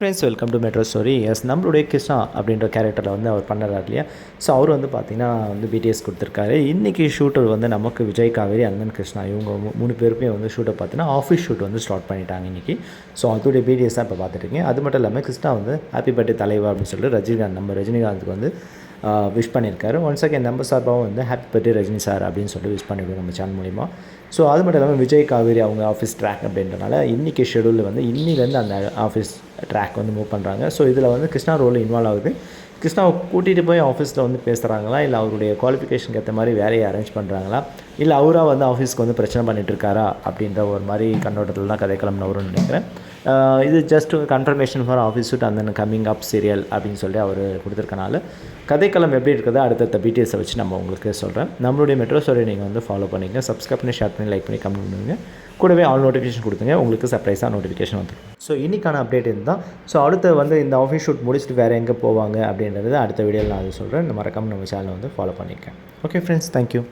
Friends welcome to metro story. Yes நம்மளுடைய கிருஷ்ணா அப்படின்ற கேரக்டரில் வந்து அவர் பண்ணுறாரு இல்லையா. ஸோ அவர் வந்து பார்த்திங்கன்னா வந்து பிடிஎஸ் கொடுத்துருக்காரு. இன்றைக்கி ஷூட்டர் வந்து நமக்கு விஜய் காவேரி அண்ணன் கிருஷ்ணா இவங்க 3 பேருமே வந்து ஷூட்டை பார்த்தீங்கன்னா ஆஃபீஸ் ஷூட் வந்து ஸ்டார்ட் பண்ணிட்டாங்க இன்றைக்கி. ஸோ அதோடைய பிடிஎஸ் தான் இப்போ பார்த்துட்ருக்கீங்க. அது மட்டும் இல்லாமல் கிருஷ்ணா வந்து ஹாப்பி பர்த்டே தலைவா அப்படின்னு சொல்லிட்டு ரஜினிகாந்துக்கு வந்து விஷ் பண்ணியிருக்காரு. ஒன்ஸ் அகேன் நம்ம சார்பாகவும் வந்து ஹாப்பி பர்த்டே ரஜினி சார் அப்படின்னு சொல்லிட்டு விஷ் பண்ணிவிடுவோம் நம்ம சேனல் மூலிமா. ஸோ அது மட்டும் இல்லாமல் விஜய் காவேரி அவங்க ஆஃபீஸ் ட்ராக் அப்படின்றனால இன்றைக்கி ஷெடியூலில் வந்து இன்னிலேருந்து அந்த ஆஃபீஸ் ட்ராக் வந்து மூவ் பண்ணுறாங்க. ஸோ இதில் வந்து கிருஷ்ணா ரோல் இன்வால்வ் ஆகுது. கிருஷ்ணாவை கூட்டிகிட்டு போய் ஆஃபீஸில் வந்து பேசுகிறாங்களா, இல்லை அவருடைய குவாலிஃபிகேஷனுக்கு ஏற்ற மாதிரி வேலையை அரேஞ்ச் பண்ணுறாங்களா, இல்லை அவராக வந்து ஆஃபீஸ்க்கு வந்து பிரச்சனை பண்ணிகிட்ருக்காரா அப்படின்ற ஒரு மாதிரி கண்ணோட்டத்தில் தான் கதைக்களம்னு வரும்னு நினைக்கிறேன். இது just confirmation for office shoot அந்த கம்மிங் அப் சீரியல் அப்படின்னு சொல்லி அவர் கொடுத்துருக்கனால கதைக்களம் எப்படி இருக்கிறதோ அடுத்தடுத்த பிடிஎஸை வச்சு நம்ம உங்களுக்கு சொல்கிறேன். நம்மளுடைய மெட்ரோ ஸ்டோரி நீங்கள் வந்து ஃபாலோ பண்ணிங்க, சப்ஸ்கிரைப் பண்ணி, ஷேர் பண்ணி, லைக் பண்ணி, கமெண்ட் பண்ணுங்க. கூடவே ஆல் நோட்டிஃபிகேஷன் கொடுத்துங்க, உங்களுக்கு சர்ப்ரைஸாக நோட்டிஃபிகேஷன் வந்துடும். ஸோ இன்றைக்கான அப்டேட் இதுதான். ஸோ அடுத்து வந்து இந்த ஆஃபீஸ் ஷூட் முடிச்சுட்டு வேறு எங்கே போவாங்க அப்படின்றது அடுத்த வீடியோவில் நான் அது சொல்கிறேன். இந்த மறக்காமல் நம்ம சேனலை வந்து ஃபாலோ பண்ணியிருக்கேன். Okay friends, thank you.